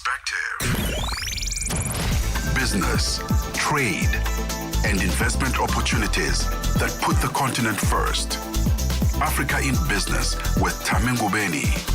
perspective. Business, trade, and investment opportunities that put the continent first. Africa in Business with Thami Ngubeni.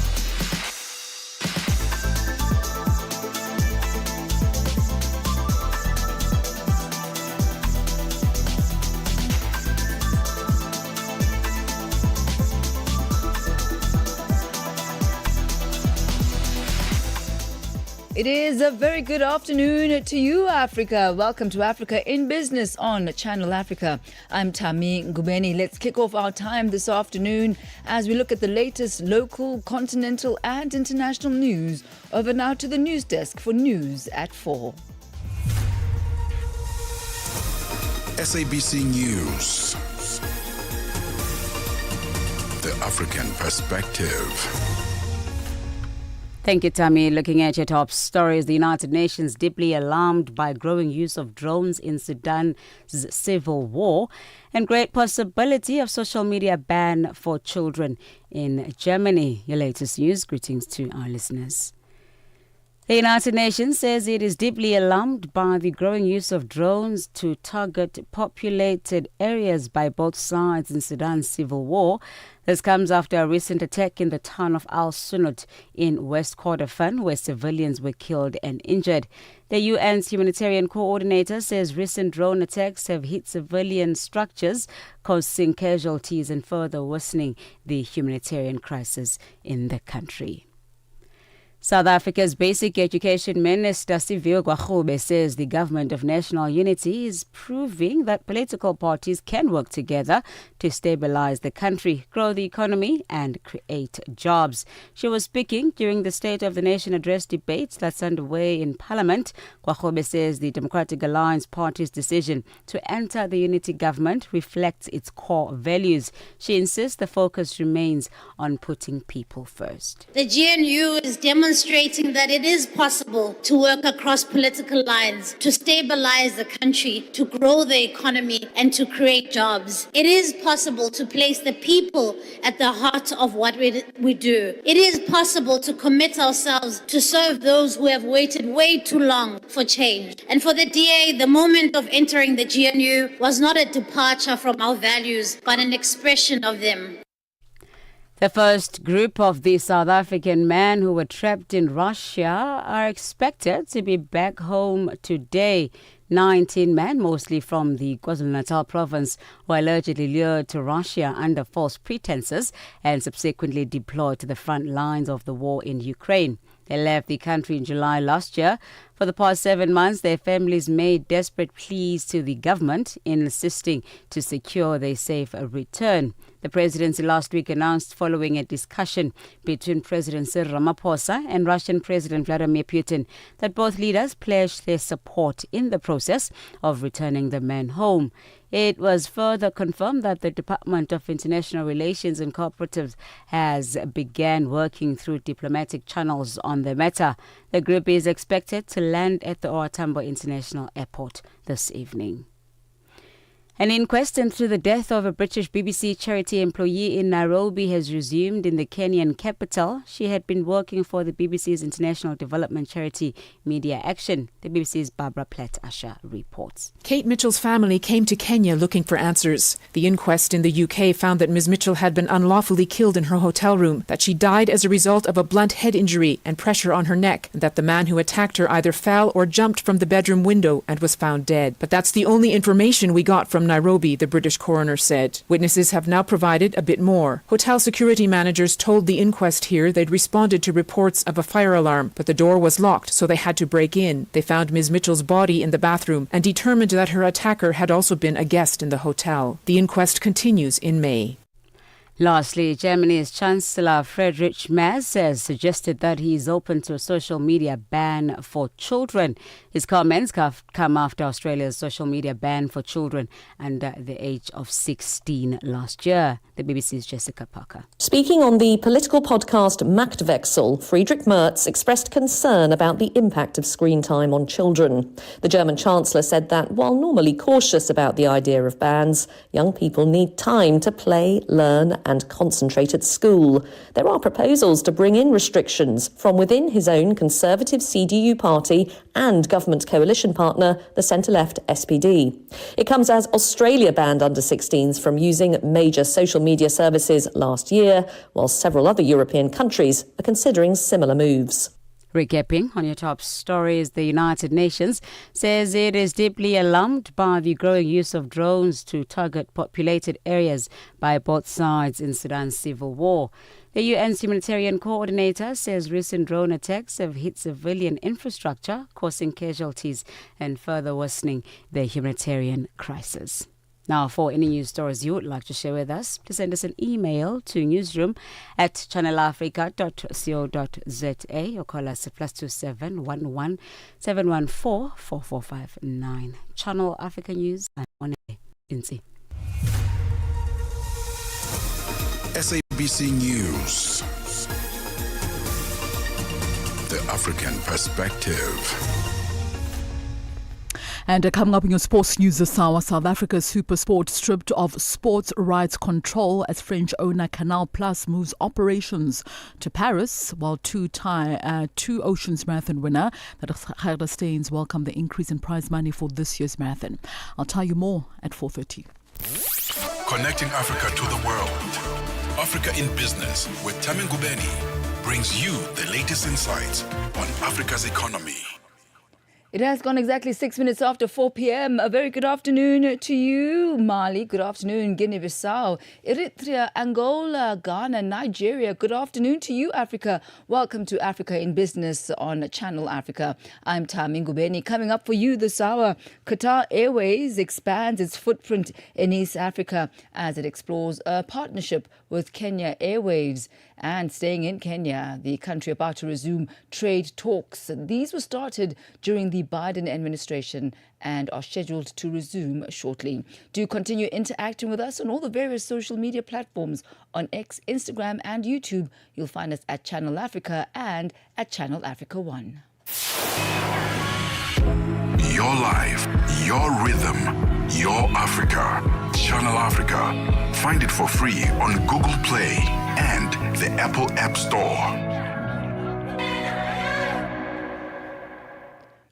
It is a very good afternoon to you, Africa. Welcome to Africa in Business on Channel Africa. I'm Thami Ngubeni. Let's kick off our time this afternoon as we look at the latest local, continental and international news. Over now to the news desk for news at 4. SABC News. The African Perspective. Thank you, Thami. Looking at your top stories, the United Nations deeply alarmed by growing use of drones in Sudan's civil war and great possibility of social media ban for children in Germany. Your latest news. Greetings to our listeners. The United Nations says it is deeply alarmed by the growing use of drones to target populated areas by both sides in Sudan's civil war. This comes after a recent attack in the town of Al Sunut in West Kordofan, where civilians were killed and injured. The UN's humanitarian coordinator says recent drone attacks have hit civilian structures, causing casualties and further worsening the humanitarian crisis in the country. South Africa's Basic Education Minister Siviwe Gwarube says the government of national unity is proving that political parties can work together to stabilize the country, grow the economy and create jobs. She was speaking during the State of the Nation Address debate that's underway in Parliament. Gwarube says the Democratic Alliance Party's decision to enter the unity government reflects its core values. She insists the focus remains on putting people first. The GNU is demonstrating that it is possible to work across political lines, to stabilize the country, to grow the economy, and to create jobs. It is possible to place the people at the heart of what we do. It is possible to commit ourselves to serve those who have waited way too long for change. And for the DA, the moment of entering the GNU was not a departure from our values, but an expression of them. The first group of the South African men who were trapped in Russia are expected to be back home today. 19 men, mostly from the KwaZulu-Natal province, were allegedly lured to Russia under false pretenses and subsequently deployed to the front lines of the war in Ukraine. They left the country in July last year. For the past 7 months, their families made desperate pleas to the government in insisting to secure their safe return. The presidency last week announced, following a discussion between President Cyril Ramaphosa and Russian President Vladimir Putin, that both leaders pledged their support in the process of returning the men home. It was further confirmed that the Department of International Relations and Cooperatives has began working through diplomatic channels on the matter. The group is expected to land at the OR Tambo International Airport this evening. An inquest into the death of a British BBC charity employee in Nairobi has resumed in the Kenyan capital. She had been working for the BBC's international development charity Media Action. The BBC's Barbara Platt-Asher reports. Kate Mitchell's family came to Kenya looking for answers. The inquest in the UK found that Ms. Mitchell had been unlawfully killed in her hotel room, that she died as a result of a blunt head injury and pressure on her neck, and that the man who attacked her either fell or jumped from the bedroom window and was found dead. But that's the only information we got from Nairobi, the British coroner said. Witnesses have now provided a bit more. Hotel security managers told the inquest here they'd responded to reports of a fire alarm, but the door was locked, so they had to break in. They found Ms. Mitchell's body in the bathroom and determined that her attacker had also been a guest in the hotel. The inquest continues in May. Lastly, Germany's Chancellor Friedrich Merz has suggested that he is open to a social media ban for children. His comments come after Australia's social media ban for children under the age of 16 last year. The BBC's Jessica Parker. Speaking on the political podcast Machtwechsel, Friedrich Merz expressed concern about the impact of screen time on children. The German Chancellor said that while normally cautious about the idea of bans, young people need time to play, learn and concentrate at school. There are proposals to bring in restrictions from within his own Conservative CDU party and government coalition partner, the centre-left SPD. It comes as Australia banned under-16s from using major social media services last year, while several other European countries are considering similar moves. Recapping on your top stories, the United Nations says it is deeply alarmed by the growing use of drones to target populated areas by both sides in Sudan's civil war. The UN's humanitarian coordinator says recent drone attacks have hit civilian infrastructure, causing casualties and further worsening the humanitarian crisis. Now, for any news stories you would like to share with us, please send us an email to newsroom@channelafrica.co.za or call us at +27 11 714 4459. Channel Africa News, I'm on Insi. SABC News. The African Perspective. And coming up in your sports news this hour, South Africa's Super Sport stripped of sports rights control as French owner Canal Plus moves operations to Paris, while two Oceans Marathon winner that Gerda Steins welcomed the increase in prize money for this year's marathon. I'll tell you more at 4:30. Connecting Africa to the world. Africa in Business with Thami Ngubeni brings you the latest insights on Africa's economy. It has gone exactly 6 minutes after 4 p.m. A very good afternoon to you, Mali. Good afternoon, Guinea-Bissau, Eritrea, Angola, Ghana, Nigeria. Good afternoon to you, Africa. Welcome to Africa in Business on Channel Africa. I'm Thami Ngubeni. Coming up for you this hour, Qatar Airways expands its footprint in East Africa as it explores a partnership with Kenya Airways. And staying in Kenya, the country about to resume trade talks. These were started during the Biden administration and are scheduled to resume shortly. Do continue interacting with us on all the various social media platforms on X, Instagram and YouTube. You'll find us at Channel Africa and at Channel Africa 1. Your life, your rhythm, your Africa. Channel Africa. Find it for free on Google Play and the Apple App Store.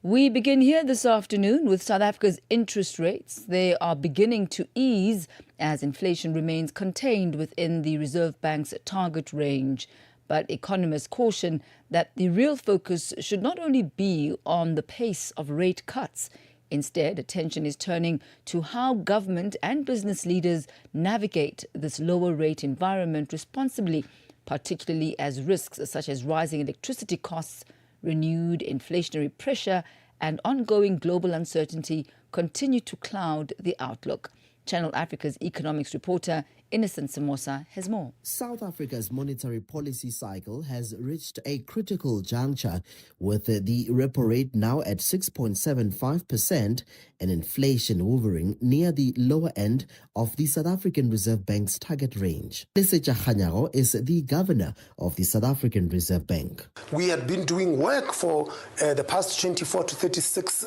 We begin here this afternoon with South Africa's interest rates. They are beginning to ease as inflation remains contained within the Reserve Bank's target range. But economists caution that the real focus should not only be on the pace of rate cuts. Instead, attention is turning to how government and business leaders navigate this lower rate environment responsibly, particularly as risks such as rising electricity costs, renewed inflationary pressure and ongoing global uncertainty continue to cloud the outlook. Channel Africa's economics reporter Innocent Samosa has more. South Africa's monetary policy cycle has reached a critical juncture with the repo rate now at 6.75% and inflation hovering near the lower end of the South African Reserve Bank's target range. Lesetja Kganyago is the governor of the South African Reserve Bank. We had been doing work for the past 24 to 36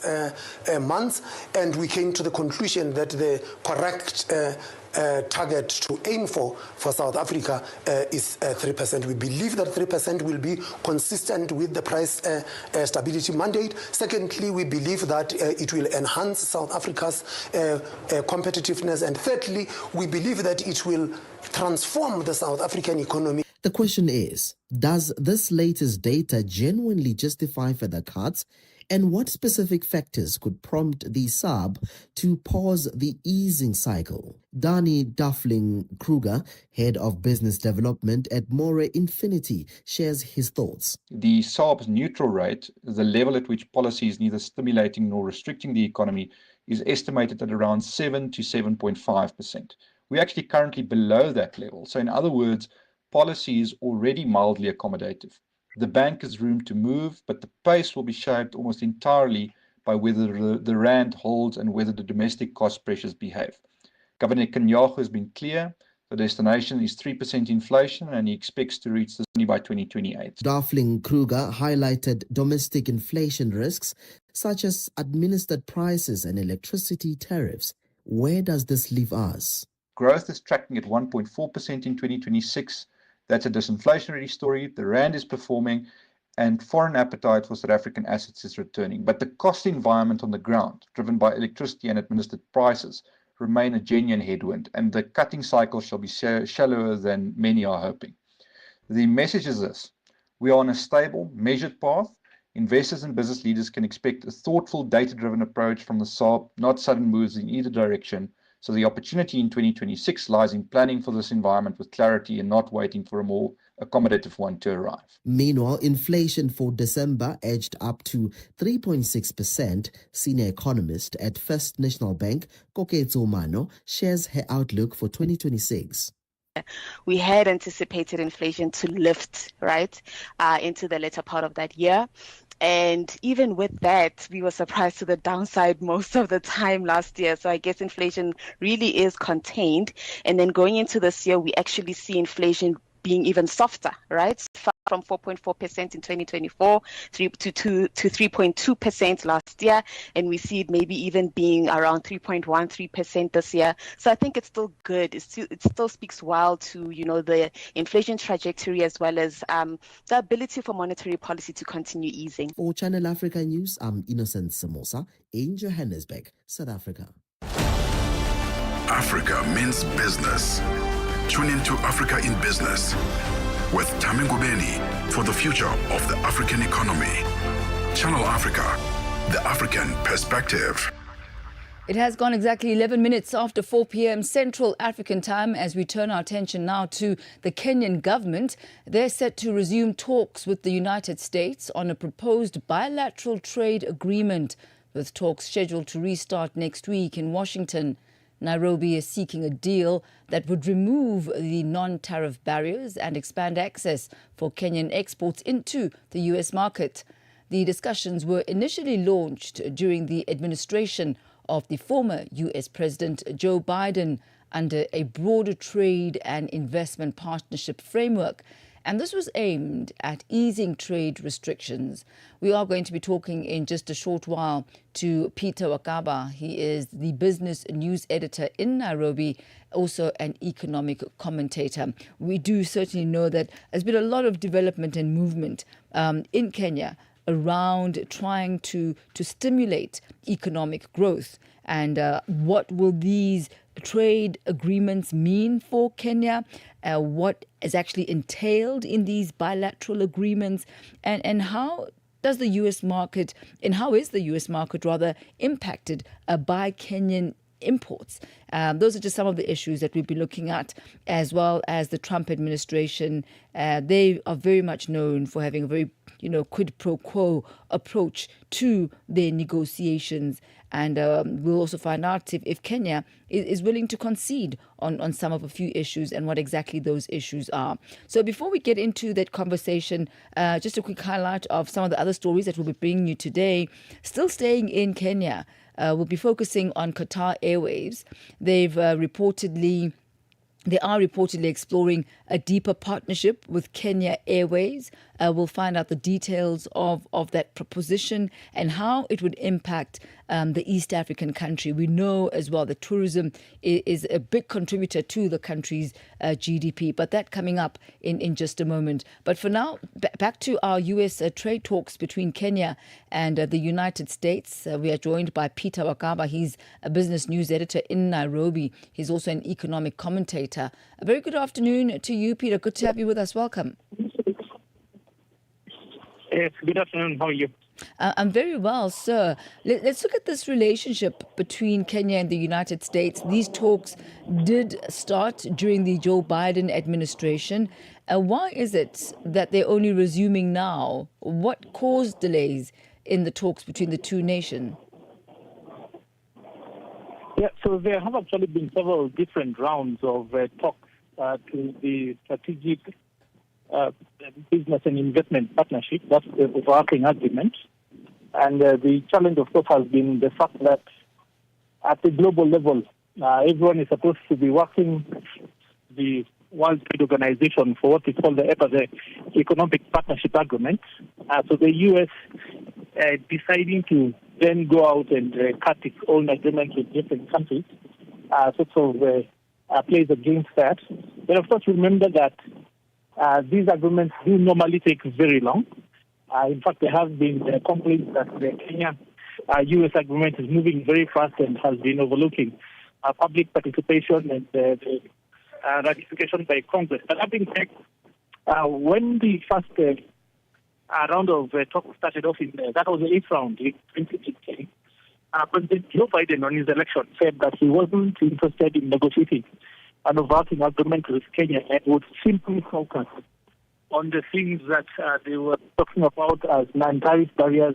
months, and we came to the conclusion that the correct target to aim for South Africa is 3%. We believe that 3% will be consistent with the price stability mandate. Secondly, we believe that it will enhance South Africa's competitiveness. And thirdly, we believe that it will transform the South African economy. The question is, does this latest data genuinely justify further cuts? And what specific factors could prompt the SARB to pause the easing cycle? Danny Duffling-Kruger, head of business development at More Infinity, shares his thoughts. The SARB's neutral rate, the level at which policy is neither stimulating nor restricting the economy, is estimated at around 7 to 7.5%. We're actually currently below that level. So in other words, policy is already mildly accommodative. The bank has room to move, but the pace will be shaped almost entirely by whether the rand holds and whether the domestic cost pressures behave. Governor Kganyago has been clear. The destination is 3% inflation, and he expects to reach this only by 2028. Duffling-Kruger highlighted domestic inflation risks, such as administered prices and electricity tariffs. Where does this leave us? Growth is tracking at 1.4% in 2026. That's a disinflationary story. The rand is performing, and foreign appetite for South African assets is returning. But the cost environment on the ground, driven by electricity and administered prices, remain a genuine headwind, and the cutting cycle shall be shallower than many are hoping. The message is this: we are on a stable, measured path. Investors and business leaders can expect a thoughtful, data-driven approach from the SARB, not sudden moves in either direction. So the opportunity in 2026 lies in planning for this environment with clarity and not waiting for a more accommodative one to arrive. Meanwhile, inflation for December edged up to 3.6%. Senior economist at First National Bank, Koketso Mano, shares her outlook for 2026. We had anticipated inflation to lift, right, into the latter part of that year. And even with that, we were surprised to the downside most of the time last year. So I guess inflation really is contained. And then going into this year, we actually see inflation being even softer, right? From 4.4% in 2024 to 3.2% last year. And we see it maybe even being around 3.13% this year. So I think it's still good. It still speaks well to, the inflation trajectory as well as the ability for monetary policy to continue easing. For Channel Africa News, I'm Innocent Samosa in Johannesburg, South Africa. Africa means business. Tune into Africa in Business with Thami Ngubeni for the future of the African economy. Channel Africa, the African perspective. It has gone exactly 11 minutes after 4 p.m. Central African time as we turn our attention now to the Kenyan government. They're set to resume talks with the United States on a proposed bilateral trade agreement, with talks scheduled to restart next week in Washington. Nairobi is seeking a deal that would remove the non-tariff barriers and expand access for Kenyan exports into the U.S. market. The discussions were initially launched during the administration of the former U.S. President Joe Biden under a broader trade and investment partnership framework. And this was aimed at easing trade restrictions. We are going to be talking in just a short while to Peter Wakaba. He is the business news editor in Nairobi, also an economic commentator. We do certainly know that there's been a lot of development and movement in Kenya around trying to stimulate economic growth. And what will these trade agreements mean for Kenya? What is actually entailed in these bilateral agreements? And how does the U.S. market, and how is the U.S. market rather impacted by Kenyan imports? Those are just some of the issues that we'll be looking at, as well as the Trump administration. They are very much known for having a very quid pro quo approach to their negotiations. And we'll also find out if Kenya is willing to concede on some of a few issues and what exactly those issues are. So before we get into that conversation, just a quick highlight of some of the other stories that we'll be bringing you today. Still staying in Kenya, we'll be focusing on Qatar Airways. They are reportedly exploring a deeper partnership with Kenya Airways. We'll find out the details of that proposition and how it would impact the East African country. We know as well that tourism is a big contributor to the country's GDP, but that coming up in just a moment. But for now, back to our U.S. trade talks between Kenya and the United States. We are joined by Peter Wakaba. He's a business news editor in Nairobi. He's also an economic commentator. A very good afternoon to you, Peter. Good to have you with us. Welcome. Yes, good afternoon. How are you? I'm very well, sir. Let's look at this relationship between Kenya and the United States. These talks did start during the Joe Biden administration. Why is it that they're only resuming now? What caused delays in the talks between the two nations? Yeah, so there have actually been several different rounds of talks to the strategic business and investment partnership. That's the overarching agreement. And the challenge, of course, has been the fact that at the global level, everyone is supposed to be working the World Trade Organization for what is called the Economic Partnership Agreement. So the U.S. Deciding to then go out and cut its own agreements with different countries, sort of plays against that. But of course, remember that these agreements do normally take very long. In fact, there have been complaints that the Kenya-US agreement is moving very fast and has been overlooking public participation and the ratification by Congress. But that being said, when the first round of talks started off, that was the 8th round in 2018, President Joe Biden on his election said that he wasn't interested in negotiating an overarching agreement with Kenya and would simply focus on the things that they were talking about as non-tariff barriers,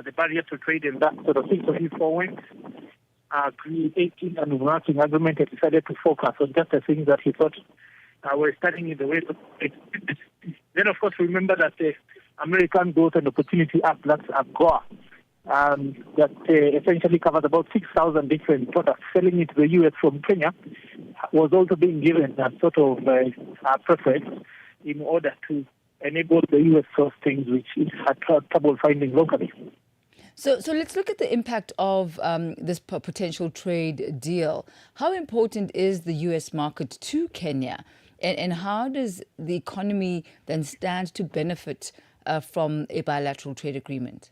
the barriers to trade and that sort of thing. So he forwent creating an overarching agreement and decided to focus on just the things that he thought were standing in the way. Then, of course, remember that the American Growth and Opportunity Act, that's AGOA, that essentially covers about 6,000 different products selling into the U.S. from Kenya, was also being given that sort of preference in order to enable the U.S. source things which it had trouble finding locally. So let's look at the impact of this potential trade deal. How important is the U.S. market to Kenya? And how does the economy then stand to benefit from a bilateral trade agreement?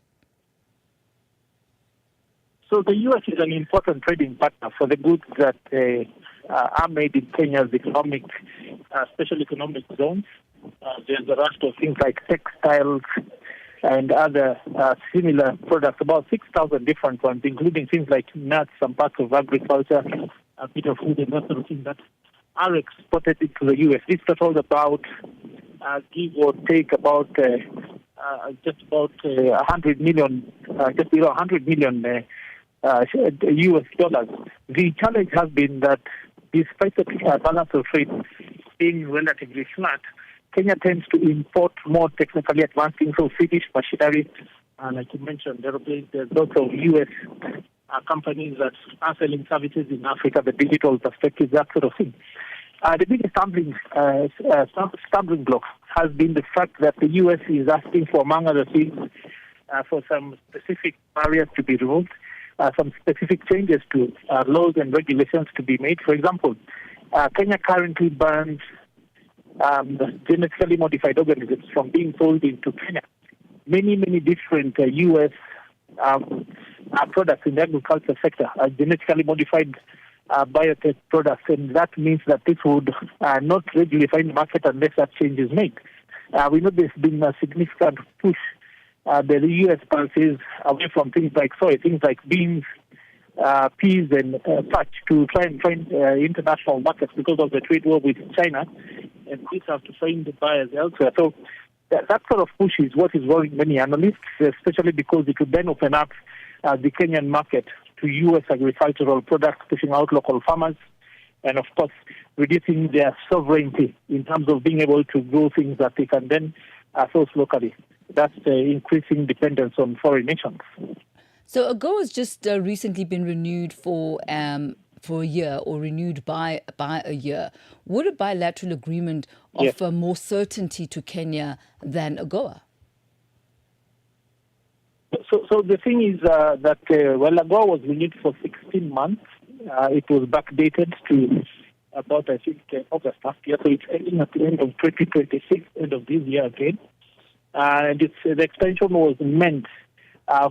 So the U.S. is an important trading partner for the goods that are made in Kenya's economic, special economic zones. There's a raft of things like textiles and other similar products, about 6,000 different ones, including things like nuts, some parts of agriculture, a bit of food and that sort of thing that are exported into the U.S. This totals about, give or take, about just about 100 million, just below 100 million U.S. dollars. The challenge has been that despite the balance of trade being relatively flat, Kenya tends to import more technically advanced things, so finished machinery. Like you mentioned, there's lots of U.S. companies that are selling services in Africa, the digital perspective, that sort of thing. The biggest stumbling block has been the fact that the U.S. is asking for, among other things, for some specific barriers to be removed, some specific changes to laws and regulations to be made. For example, Kenya currently bans genetically modified organisms from being sold into Kenya. Many different U.S. Products in the agriculture sector are genetically modified biotech products, and that means that this would not readily find the market unless that change is made. We know there's been a significant push the U.S. pulses away from things like soy, things like beans, peas, and such to try and find international markets because of the trade war with China, and these have to find the buyers elsewhere. So that sort of push is what is worrying many analysts, especially because it would then open up the Kenyan market to U.S. agricultural products, pushing out local farmers, and of course reducing their sovereignty in terms of being able to grow things that they can then source locally. That's increasing dependence on foreign nations. So AGOA has just recently been renewed for a year, or renewed by a year. Would a bilateral agreement offer more certainty to Kenya than AGOA? So the thing is that AGOA was renewed for 16 months. It was backdated to about, I think, August last year. So it's ending at the end of 2026, end of this year again. And the extension was meant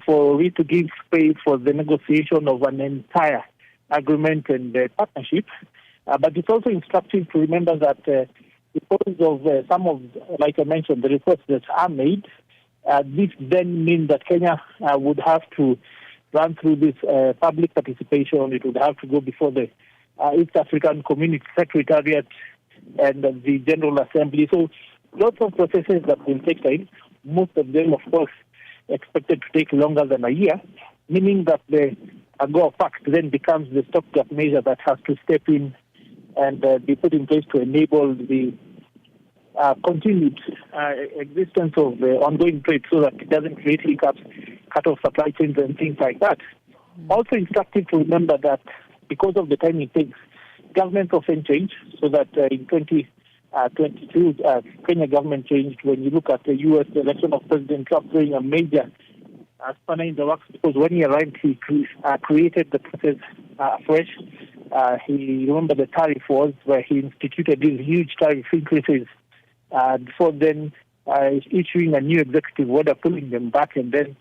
for it to give space for the negotiation of an entire agreement and partnership. But it's also instructive to remember that because of some of, like I mentioned, the requests that are made, this then means that Kenya would have to run through this public participation. It would have to go before the East African Community Secretariat and the General Assembly. So lots of processes that will take time, most of them, of course, expected to take longer than a year, meaning that the AGOA Pact then becomes the stopgap measure that has to step in and be put in place to enable the continued existence of ongoing trade so that it doesn't create hiccups, cut off supply chains and things like that. Also instructive to remember that because of the time it takes, governments often change, so that in 2022, Kenya government changed when you look at the U.S. election of President Trump throwing a major spanner in the works, because when he arrived, he created the process afresh. remember the tariff was, where he instituted these huge tariff increases before then issuing a new executive order, pulling them back, and then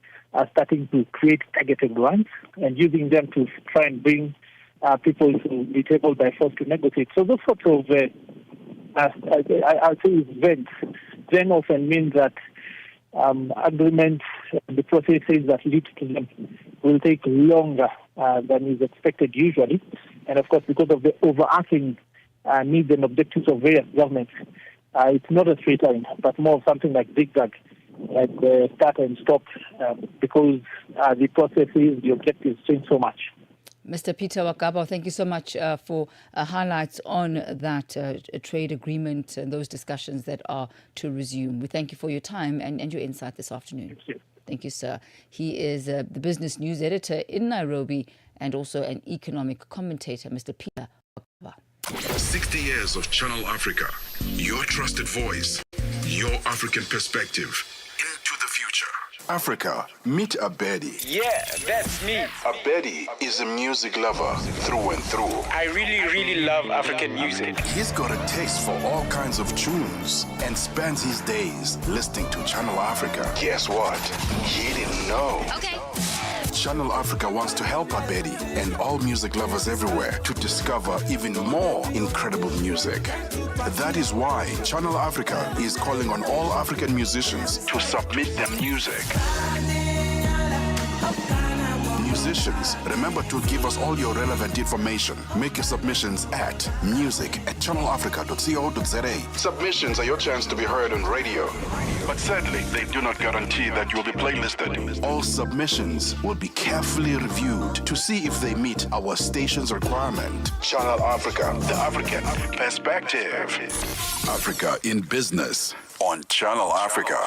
starting to create targeted ones and using them to try and bring people to the table by force to negotiate. So those sorts of, I'll say, events then often mean that agreements, the processes that lead to them will take longer than is expected usually. And of course, because of the overarching needs and objectives of various governments, it's not a straight line, but more of something like zigzag, like start and stop, because the processes, the objectives change so much. Mr. Peter Wakaba, thank you so much for highlights on that trade agreement and those discussions that are to resume. We thank you for your time and your insight this afternoon. Thank you, sir. He is the business news editor in Nairobi and also an economic commentator, Mr. Peter Wakaba. 60 years of Channel Africa, your trusted voice, your African perspective into the future. Africa, meet Abedi. Yeah, that's me. Abedi is a music lover through and through. I really love African music. He's got a taste for all kinds of tunes and spends his days listening to Channel Africa. Guess what? He didn't know. Okay. Channel Africa wants to help Abedi and all music lovers everywhere to discover even more incredible music. That is why Channel Africa is calling on all African musicians to submit their music. Musicians, remember to give us all your relevant information. Make your submissions at music@channelafrica.co.za. Submissions are your chance to be heard on radio. But sadly, they do not guarantee that you will be playlisted. All submissions will be carefully reviewed to see if they meet our station's requirement. Channel Africa, the African perspective. Africa in business on Channel Africa.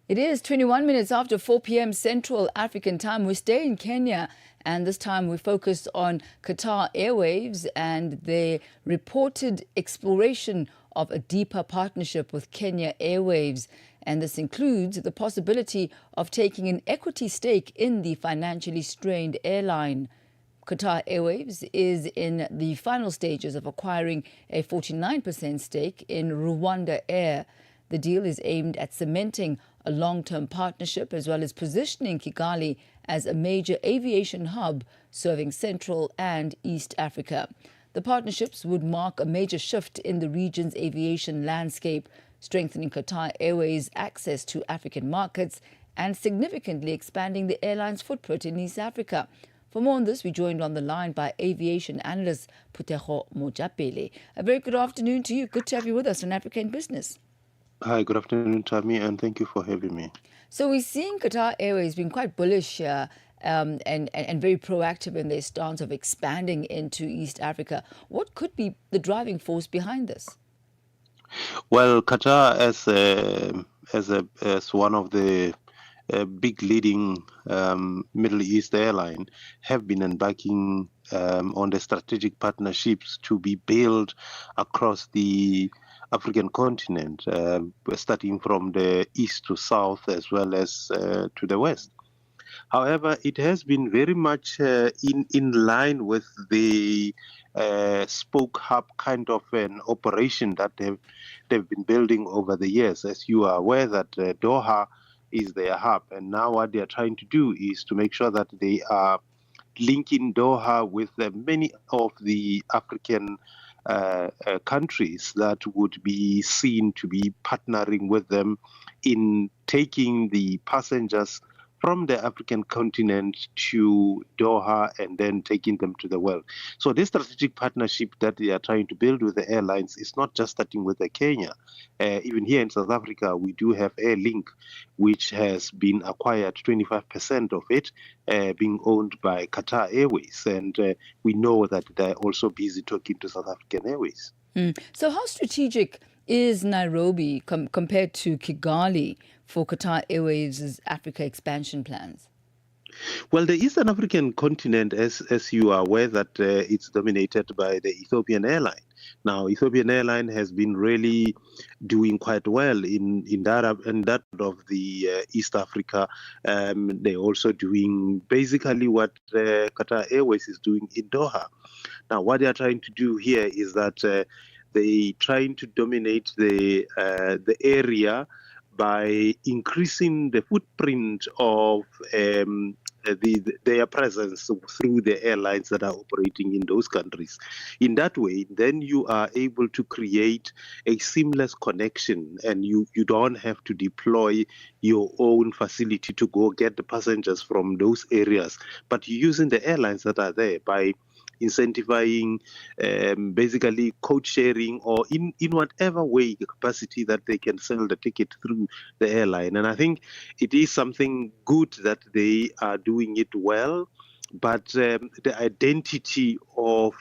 It is 21 minutes after 4 p.m. Central African time. We stay in Kenya, and this time we focus on Qatar Airwaves and their reported exploration of a deeper partnership with Kenya Airwaves. And this includes the possibility of taking an equity stake in the financially strained airline. Qatar Airwaves is in the final stages of acquiring a 49% stake in Rwanda Air. The deal is aimed at cementing a long-term partnership as well as positioning Kigali as a major aviation hub serving Central and East Africa. The partnerships would mark a major shift in the region's aviation landscape, strengthening Qatar Airways' access to African markets and significantly expanding the airline's footprint in East Africa. For more on this, we joined on the line by aviation analyst Puteho Mojapele. A very good afternoon to you. Good to have you with us on Africa in Business. Hi, good afternoon, Thami, and thank you for having me. So we're seeing Qatar Airways being quite bullish and very proactive in their stance of expanding into East Africa. What could be the driving force behind this? Well, Qatar, as one of the big leading Middle East airline, have been embarking on the strategic partnerships to be built across the African continent, starting from the east to south as well as to the west. However, it has been very much in line with the spoke hub kind of an operation that they've been building over the years. As you are aware that Doha is their hub, and now what they are trying to do is to make sure that they are linking Doha with many of the African countries that would be seen to be partnering with them in taking the passengers from the African continent to Doha and then taking them to the world. So this strategic partnership that they are trying to build with the airlines is not just starting with Kenya. Even here in South Africa, we do have Air Link, which has been acquired, 25% of it being owned by Qatar Airways. And we know that they're also busy talking to South African Airways. So how strategic is Nairobi compared to Kigali for Qatar Airways' Africa expansion plans? Well, the Eastern African continent, as you are aware, that it's dominated by the Ethiopian airline. Now, Ethiopian airline has been really doing quite well in that part of the East Africa. They're also doing basically what Qatar Airways is doing in Doha. Now, what they are trying to do here is that they trying to dominate the area by increasing the footprint of their presence through the airlines that are operating in those countries. In that way, then you are able to create a seamless connection, and you don't have to deploy your own facility to go get the passengers from those areas, but you're using the airlines that are there by incentivizing basically code sharing, or in whatever way capacity that they can sell the ticket through the airline. And I think it is something good that they are doing it well, but the identity of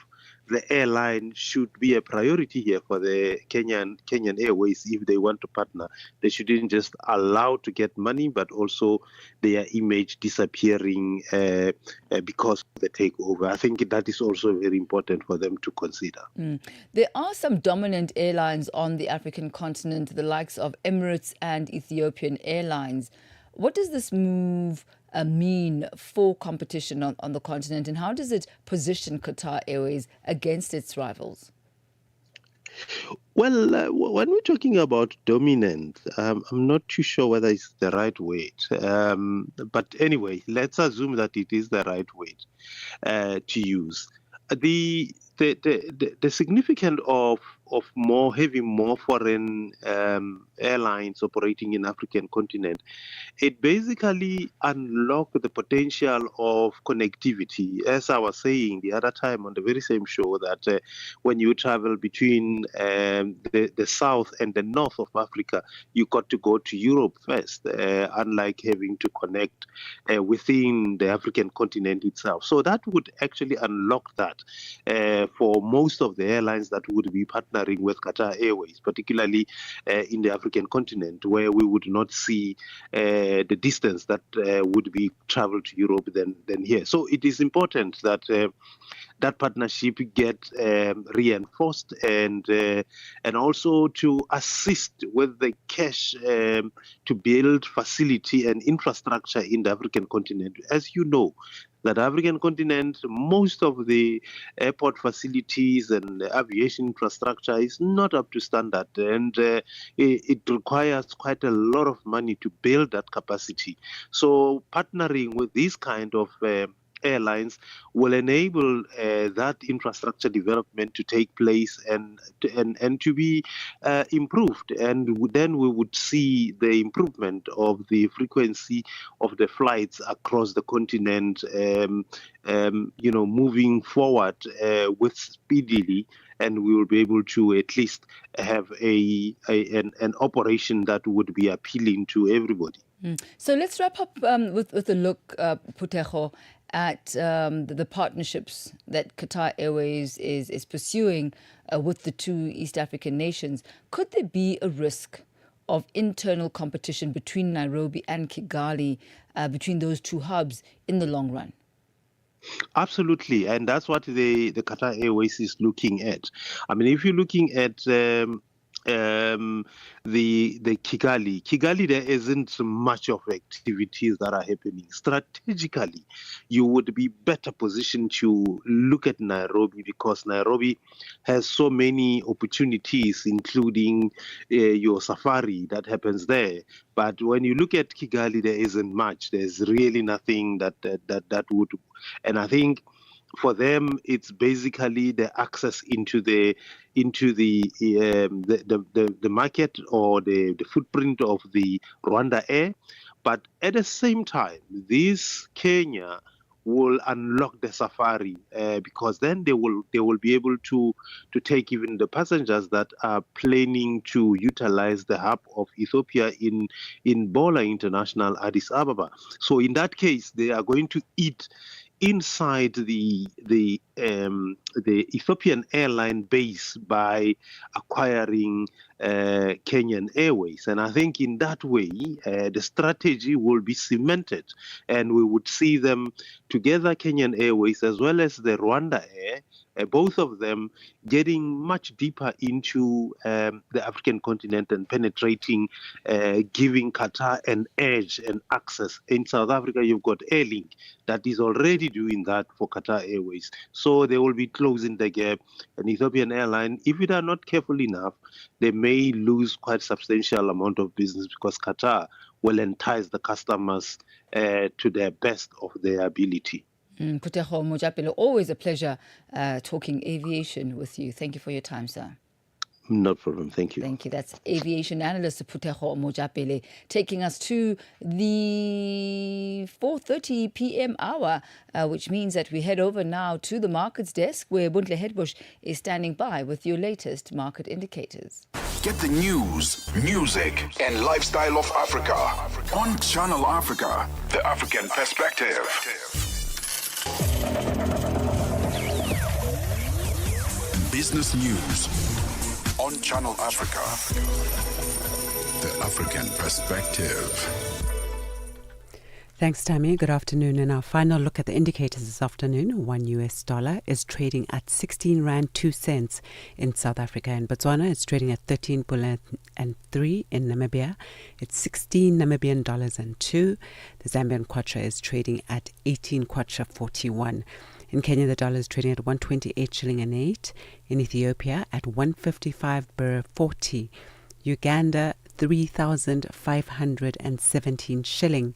the airline should be a priority here for the Kenyan Airways. If they want to partner, they shouldn't just allow to get money, but also their image disappearing because of the takeover. I think that is also very important for them to consider. There are some dominant airlines on the African continent, the likes of Emirates and Ethiopian Airlines. What does this move mean for competition on the continent, and how does it position Qatar Airways against its rivals? Well, when we're talking about dominant, I'm not too sure whether it's the right word. But anyway, let's assume that it is the right word to use. The significance of having more foreign airlines operating in African continent, it basically unlocked the potential of connectivity. As I was saying the other time on the very same show, that when you travel between the south and the north of Africa, you got to go to Europe first, unlike having to connect within the African continent itself. So that would actually unlock that for most of the airlines that would be partnering with Qatar Airways, particularly in the African continent, where we would not see the distance that would be traveled to Europe than here. So it is important that that partnership get reinforced, and also to assist with the cash to build facility and infrastructure in the African continent. As you know, that African continent, most of the airport facilities and aviation infrastructure is not up to standard, and it requires quite a lot of money to build that capacity. So partnering with these kind of airlines will enable that infrastructure development to take place and to be improved, and then we would see the improvement of the frequency of the flights across the continent, moving forward with speedily, and we will be able to at least have an operation that would be appealing to everybody. So let's wrap up with a look, Putejo, at the partnerships that Qatar Airways is pursuing with the two East African nations. Could there be a risk of internal competition between Nairobi and Kigali, between those two hubs in the long run? Absolutely, and that's what the Qatar Airways is looking at. I mean, if you're looking at the Kigali, there isn't much of activities that are happening. Strategically, you would be better positioned to look at Nairobi, because Nairobi has so many opportunities, including your safari that happens there. But when you look at Kigali, there isn't much. There's really nothing that would, and I think for them, it's basically the access into the market, or the footprint of the Rwanda Air. But at the same time, this Kenya will unlock the safari, because then they will be able to take even the passengers that are planning to utilize the hub of Ethiopia in Bola International, Addis Ababa. So in that case, they are going to eat inside the Ethiopian airline base by acquiring Kenyan Airways. And I think in that way, the strategy will be cemented, and we would see them together, Kenyan Airways as well as the Rwanda Air, both of them getting much deeper into the African continent and penetrating, giving Qatar an edge and access. In South Africa, you've got Airlink that is already doing that for Qatar Airways. So they will be closing the gap. An Ethiopian airline, if it are not careful enough, they may lose quite substantial amount of business because Qatar will entice the customers to their best of their ability. Puteho Mojapele, always a pleasure talking aviation with you. Thank you for your time, sir. No problem. Thank you. Thank you. That's aviation analyst Puteho Mojapele taking us to the 4:30 p.m. hour, which means that we head over now to the markets desk where Buntle Hedbush is standing by with your latest market indicators. Get the news, music, and lifestyle of Africa on Channel Africa, the African perspective. Business news on Channel Africa, the African perspective. Thanks, Thami. Good afternoon. And our final look at the indicators this afternoon. $1 is trading at 16 Rand 2 cents in South Africa. In Botswana, it's trading at 13.3 in Namibia. It's 16 Namibian dollars and 2. The Zambian kwacha is trading at 18 kwacha 41. In Kenya, the dollar is trading at 128 shilling and 8. In Ethiopia, at 155 birr 40. Uganda, 3,517 shilling.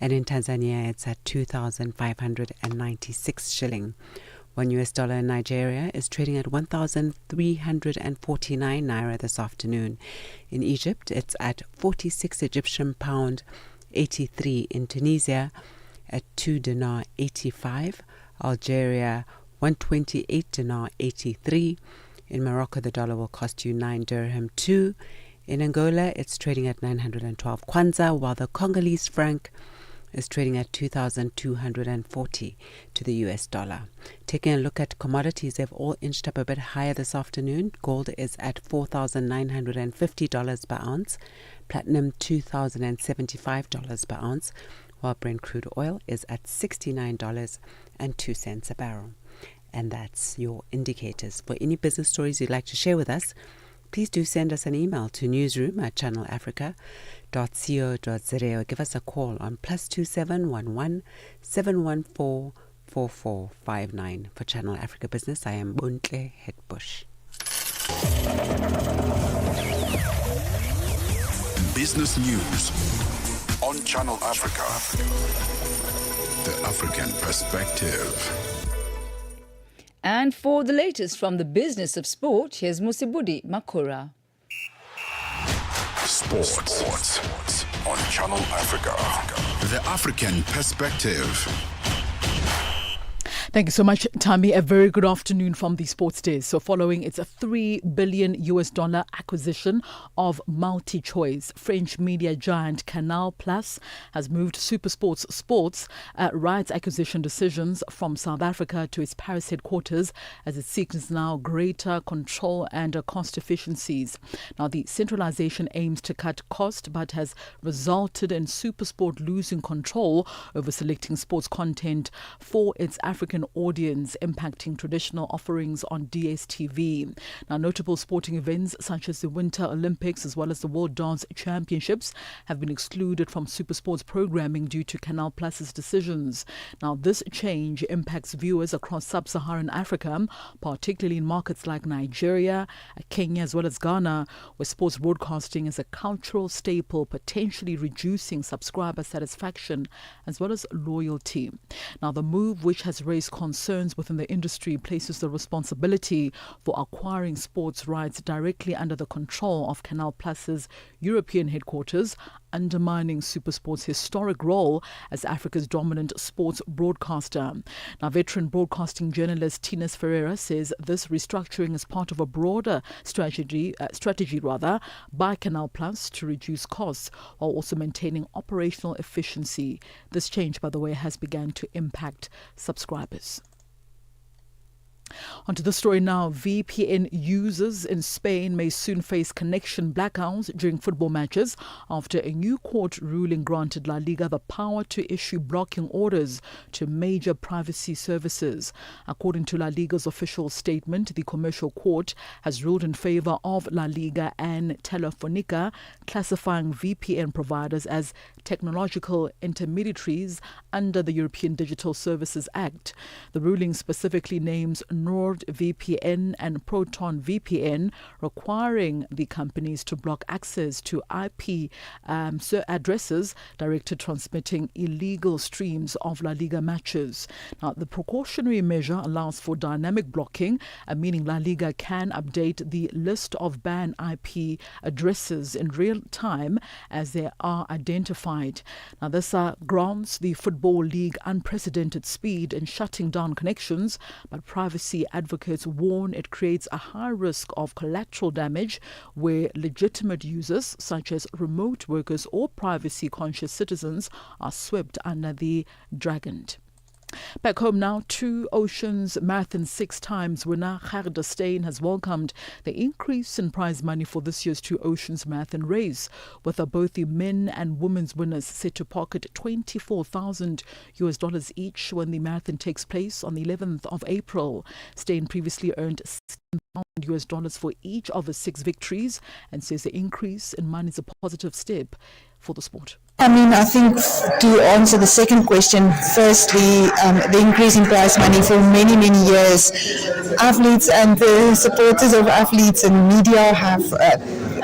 And in Tanzania, it's at 2,596 shilling. $1 in Nigeria is trading at 1,349 naira this afternoon. In Egypt, it's at 46 Egyptian pound 83. In Tunisia, at 2 dinar 85. Algeria, 128 dinar 83. In Morocco, the dollar will cost you 9 dirham 2. In Angola, it's trading at 912 kwanza, while the Congolese franc is trading at 2,240 to the US dollar. Taking a look at commodities, they've all inched up a bit higher this afternoon. Gold is at $4,950 per ounce. Platinum, $2,075 per ounce. While Brent crude oil is at $69.02 a barrel. And that's your indicators. For any business stories you'd like to share with us, please do send us an email to newsroom@channelafrica.co.za or give us a call on +2711 714 4459. For Channel Africa Business, I am Buntle Hedbush. Business news on Channel Africa, the African perspective. And for the latest from the business of sport, here's Musibudi Makura. Sports on Channel Africa, the African perspective. Thank you so much, Thami. A very good afternoon from the Sports Days. So following its $3 billion acquisition of MultiChoice, French media giant Canal Plus has moved SuperSports Sports rights acquisition decisions from South Africa to its Paris headquarters as it seeks now greater control and cost efficiencies. Now, the centralization aims to cut cost but has resulted in SuperSport losing control over selecting sports content for its African audience, impacting traditional offerings on DSTV. Now, notable sporting events such as the Winter Olympics as well as the World Dance Championships have been excluded from SuperSports programming due to Canal Plus's decisions. Now, this change impacts viewers across sub-Saharan Africa, particularly in markets like Nigeria, Kenya as well as Ghana, where sports broadcasting is a cultural staple, potentially reducing subscriber satisfaction as well as loyalty. Now, the move, which has raised concerns within the industry, places the responsibility for acquiring sports rights directly under the control of Canal Plus's European headquarters, undermining SuperSport's historic role as Africa's dominant sports broadcaster. Now, veteran broadcasting journalist Tinus Ferreira says this restructuring is part of a broader strategy by Canal Plus to reduce costs while also maintaining operational efficiency. This change, by the way, has begun to impact subscribers. Onto the story now. VPN users in Spain may soon face connection blackouts during football matches after a new court ruling granted La Liga the power to issue blocking orders to major privacy services. According to La Liga's official statement, the commercial court has ruled in favor of La Liga and Telefónica, classifying VPN providers as technological intermediaries under the European Digital Services Act. The ruling specifically names NordVPN and Proton VPN, requiring the companies to block access to IP addresses directed transmitting illegal streams of La Liga matches. Now, the precautionary measure allows for dynamic blocking, meaning La Liga can update the list of banned IP addresses in real time as they are identified. Now, this grants the Football League unprecedented speed in shutting down connections, but privacy advocates warn it creates a high risk of collateral damage where legitimate users, such as remote workers or privacy-conscious citizens, are swept under the dragon. Back home now, Two Oceans Marathon 6 times winner Gerda Steyn has welcomed the increase in prize money for this year's Two Oceans Marathon race, with both the men and women's winners set to pocket $24,000 each when the marathon takes place on the 11th of April. Steyn previously earned $16,000 for each of the 6 victories and says the increase in money is a positive step for the sport. I think to answer the second question, firstly, the increase in prize money for many, many years, athletes and the supporters of athletes and media have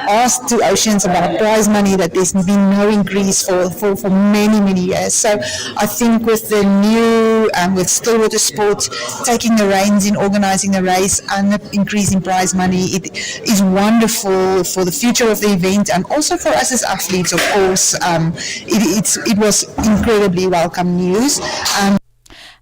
asked Two Oceans about prize money that there's been no increase for many, many years. So I think with the new, with Stillwater Sport taking the reins in organising the race and the increase in prize money, it is wonderful for the future of the event and also for us as athletes, of course. It was incredibly welcome news.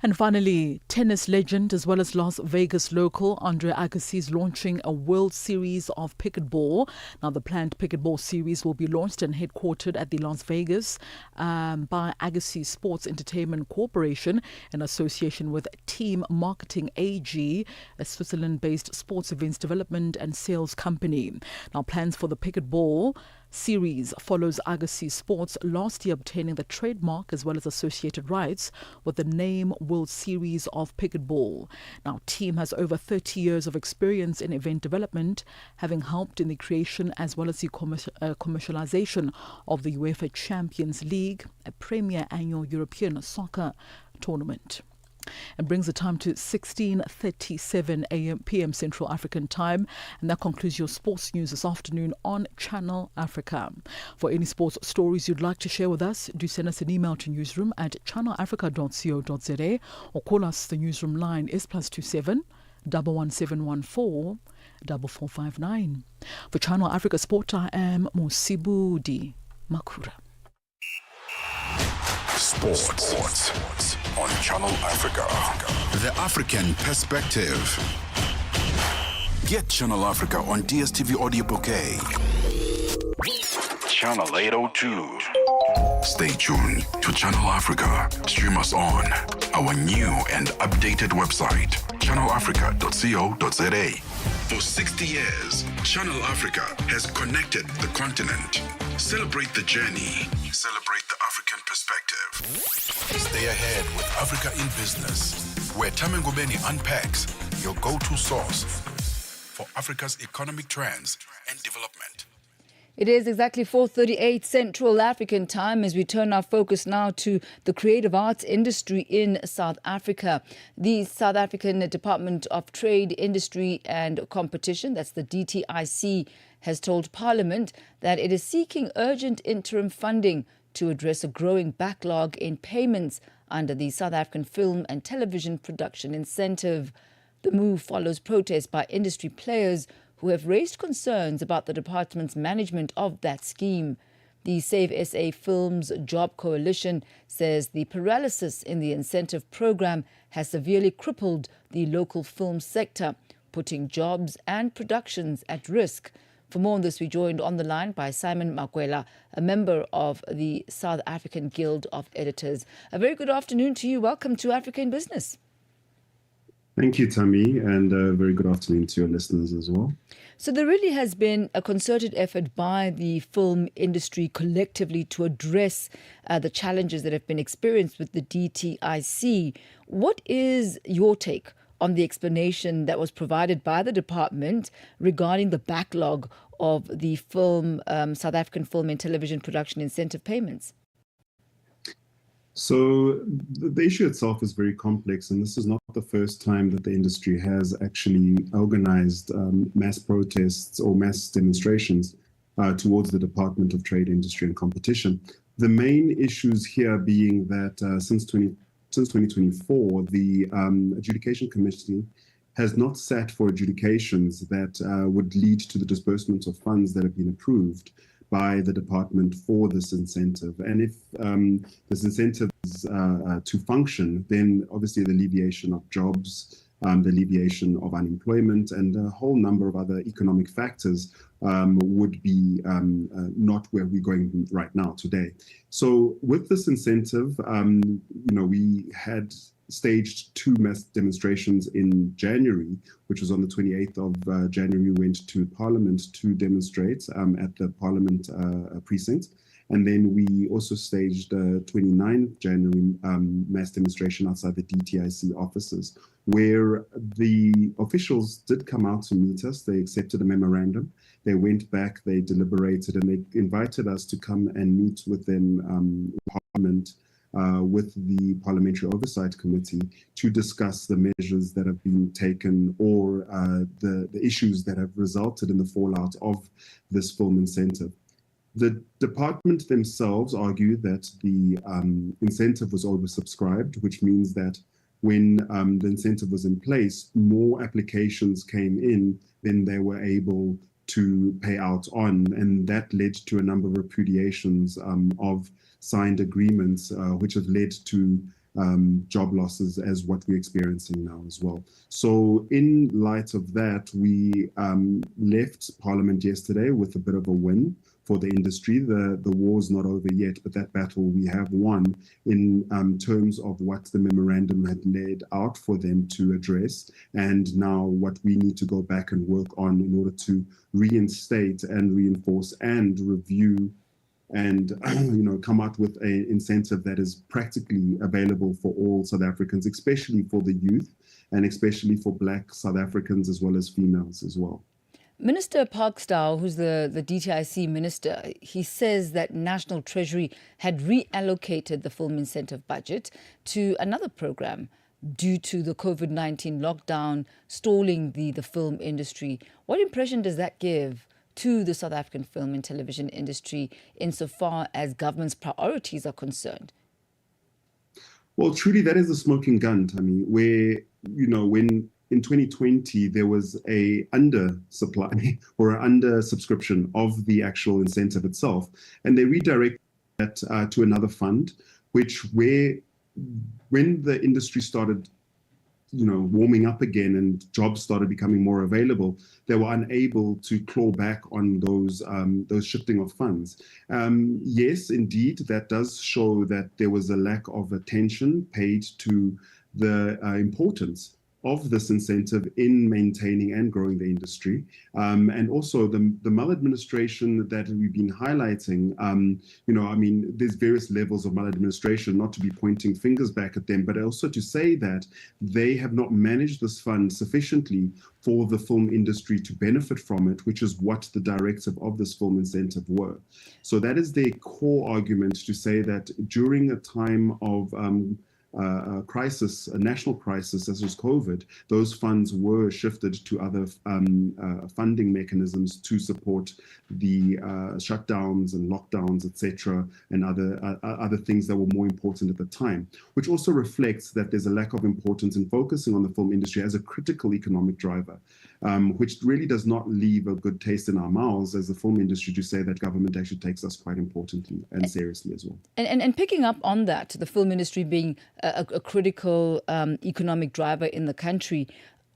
And finally, tennis legend as well as Las Vegas local Andre Agassi is launching a World Series of Pickleball. Now, the planned Pickleball series will be launched and headquartered at the Las Vegas by Agassi Sports Entertainment Corporation in association with Team Marketing AG, a Switzerland-based sports events development and sales company. Now, plans for the Pickleball series follows Agassi Sports last year obtaining the trademark as well as associated rights with the name World Series of Pickleball. Now, Team has over 30 years of experience in event development, having helped in the creation as well as the commercialization of the UEFA Champions League, a premier annual European soccer tournament. And brings the time to 16:37 p.m. Central African Time. And that concludes your sports news this afternoon on Channel Africa. For any sports stories you'd like to share with us, do send us an email to newsroom@channelafrica.co.za or call us. The newsroom line is +27 11714 4459. For Channel Africa Sport, I am Mosibudi Makura. Sports on Channel Africa. The African perspective. Get Channel Africa on DSTV Audio Bouquet. Channel 802. Stay tuned to Channel Africa. Stream us on our new and updated website, channelafrica.co.za. For 60 years, Channel Africa has connected the continent. Celebrate the journey. Celebrate the African perspective. Stay ahead with Africa in Business, where Thami Ngubeni unpacks your go-to source for Africa's economic trends and development. It is exactly 4:38 Central African Time as we turn our focus now to the creative arts industry in South Africa. The South African Department of Trade, Industry and Competition, that's the DTIC, has told Parliament that it is seeking urgent interim funding to address a growing backlog in payments under the South African Film and Television Production Incentive. The move follows protests by industry players who have raised concerns about the department's management of that scheme. The Save SA Films Job Coalition says the paralysis in the incentive program has severely crippled the local film sector, putting jobs and productions at risk. For more on this, we joined on the line by Simon Makwela, a member of the South African Guild of Editors. A very good afternoon to you. Welcome to Africa in Business. Thank you, Thami, and a very good afternoon to your listeners as well. So there really has been a concerted effort by the film industry collectively to address the challenges that have been experienced with the DTIC. What is your take on the explanation that was provided by the department regarding the backlog of the South African film and television production incentive payments? So the issue itself is very complex, and this is not the first time that the industry has actually organized mass protests or mass demonstrations towards the Department of Trade, Industry and Competition. The main issues here being that since 2024, the Adjudication Committee has not sat for adjudications that would lead to the disbursement of funds that have been approved by the department for this incentive. And if this incentive is to function, then obviously the alleviation of jobs, the alleviation of unemployment, and a whole number of other economic factors would be not where we're going right now today. So with this incentive, we had staged two mass demonstrations in January, which was on the 28th of January. We went to Parliament to demonstrate at the Parliament precinct. And then we also staged a 29th January mass demonstration outside the DTIC offices, where the officials did come out to meet us. They accepted a memorandum. They went back, they deliberated, and they invited us to come and meet with them in Parliament with the Parliamentary Oversight Committee to discuss the measures that have been taken or the issues that have resulted in the fallout of this film incentive. The department themselves argue that the incentive was oversubscribed, which means that when the incentive was in place, more applications came in than they were able to pay out on, and that led to a number of repudiations of signed agreements, which have led to job losses as what we're experiencing now as well. So in light of that, we left Parliament yesterday with a bit of a win for the industry. The war's not over yet, but that battle we have won in terms of what the memorandum had laid out for them to address, and now what we need to go back and work on in order to reinstate and reinforce and review and come out with an incentive that is practically available for all South Africans, especially for the youth and especially for Black South Africans as well as females as well. Minister Parkstyle, who's the DTIC minister, he says that National Treasury had reallocated the film incentive budget to another program due to the COVID-19 lockdown stalling the film industry. What impression does that give to the South African film and television industry insofar as government's priorities are concerned? Well, truly, that is a smoking gun, Thami, where, when in 2020, there was a undersupply or an under-subscription of the actual incentive itself, and they redirected that to another fund, when the industry started warming up again and jobs started becoming more available, they were unable to claw back on those shifting of funds. Yes, indeed, that does show that there was a lack of attention paid to the importance of this incentive in maintaining and growing the industry. And also the maladministration that we've been highlighting, there's various levels of maladministration, not to be pointing fingers back at them, but also to say that they have not managed this fund sufficiently for the film industry to benefit from it, which is what the directive of this film incentive were. So that is their core argument, to say that during a time of a crisis, a national crisis as was COVID, those funds were shifted to other funding mechanisms to support the shutdowns and lockdowns, etc., and other things that were more important at the time, which also reflects that there's a lack of importance in focusing on the film industry as a critical economic driver, which really does not leave a good taste in our mouths as the film industry to say that government actually takes us quite importantly and seriously as well. And picking up on that, the film industry being a critical economic driver in the country,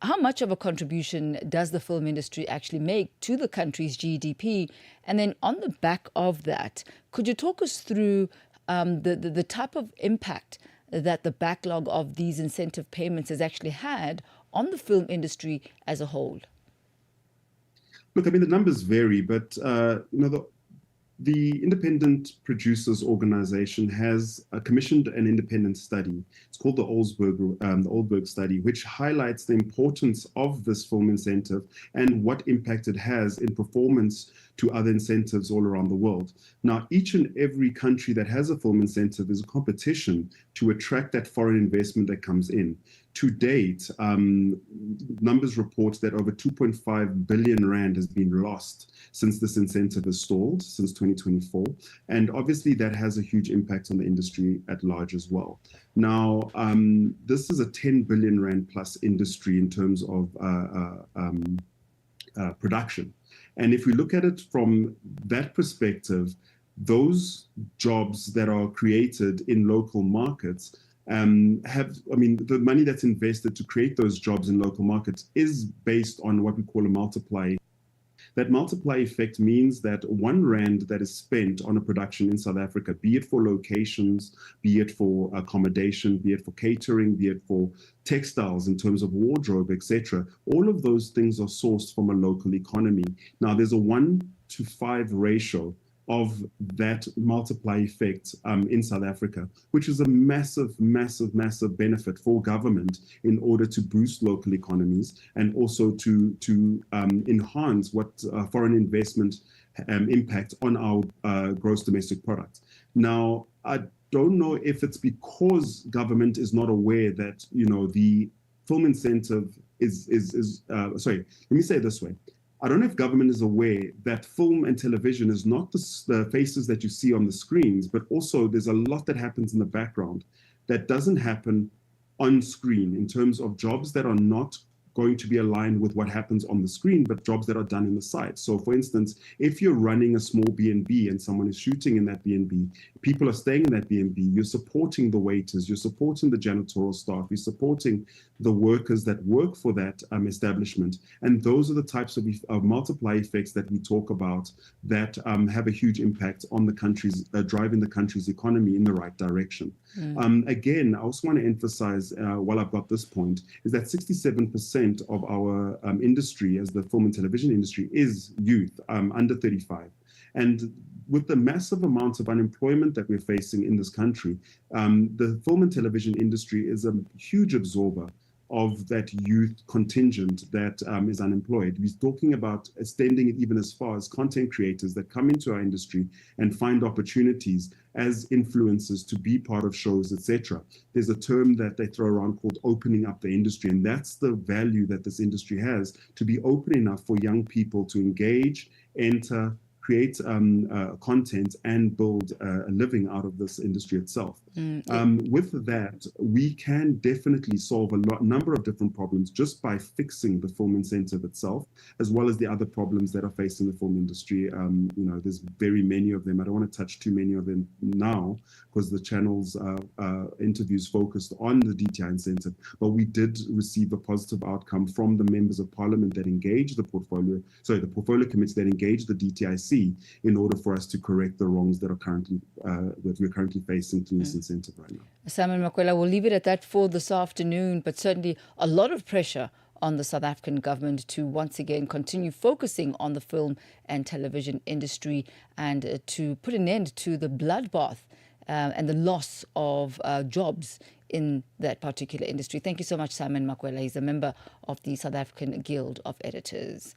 how much of a contribution does the film industry actually make to the country's GDP? And then on the back of that, could you talk us through the type of impact that the backlog of these incentive payments has actually had on the film industry as a whole? Look, I mean, the numbers vary, but the Independent Producers Organization has commissioned an independent study. It's called the Oldberg study, which highlights the importance of this film incentive and what impact it has in performance to other incentives all around the world. Now, each and every country that has a film incentive is a competition to attract that foreign investment that comes in. To date, numbers report that over 2.5 billion rand has been lost since this incentive has stalled since 2024. And obviously that has a huge impact on the industry at large as well. Now, this is a 10 billion rand plus industry in terms of production. And if we look at it from that perspective, those jobs that are created in local markets the money that's invested to create those jobs in local markets is based on what we call a multiplier. That multiplier effect means that 1 rand that is spent on a production in South Africa, be it for locations, be it for accommodation, be it for catering, be it for textiles in terms of wardrobe, etc., all of those things are sourced from a local economy. Now, there's a 1-to-5 ratio of that multiply effect in South Africa, which is a massive benefit for government in order to boost local economies and also to enhance what foreign investment impact on our gross domestic product. Now, I don't know if it's because government is not aware that, the film incentive sorry, let me say it this way. I don't know if government is aware that film and television is not the faces that you see on the screens, but also there's a lot that happens in the background that doesn't happen on screen in terms of jobs that are not going to be aligned with what happens on the screen, but jobs that are done in the site. So for instance, if you're running a small B&B and someone is shooting in that B&B, people are staying in that B&B, you're supporting the waiters, you're supporting the janitorial staff, you're supporting the workers that work for that establishment. And those are the types of multiply effects that we talk about that have a huge impact on the country's, driving the country's economy in the right direction. Again, I also want to emphasize, while I've got this point, is that 67% of our industry, as the film and television industry, is youth under 35. And with the massive amounts of unemployment that we're facing in this country, the film and television industry is a huge absorber of that youth contingent that is unemployed. We're talking about extending it even as far as content creators that come into our industry and find opportunities as influencers to be part of shows, etc. There's a term that they throw around called opening up the industry, and that's the value that this industry has, to be open enough for young people to engage, enter, create content and build a living out of this industry itself. With that, we can definitely solve a number of different problems just by fixing the film incentive itself, as well as the other problems that are facing the film industry. There's very many of them. I don't want to touch too many of them now because the channel's interviews focused on the DTI incentive, but we did receive a positive outcome from the members of parliament that engaged the portfolio committee that engaged the DTIC in order for us to correct the wrongs that we're currently facing through this incentive right now. Simon Makwela, we'll leave it at that for this afternoon, but certainly a lot of pressure on the South African government to once again continue focusing on the film and television industry and to put an end to the bloodbath and the loss of jobs in that particular industry. Thank you so much, Simon Makwela. He's a member of the South African Guild of Editors.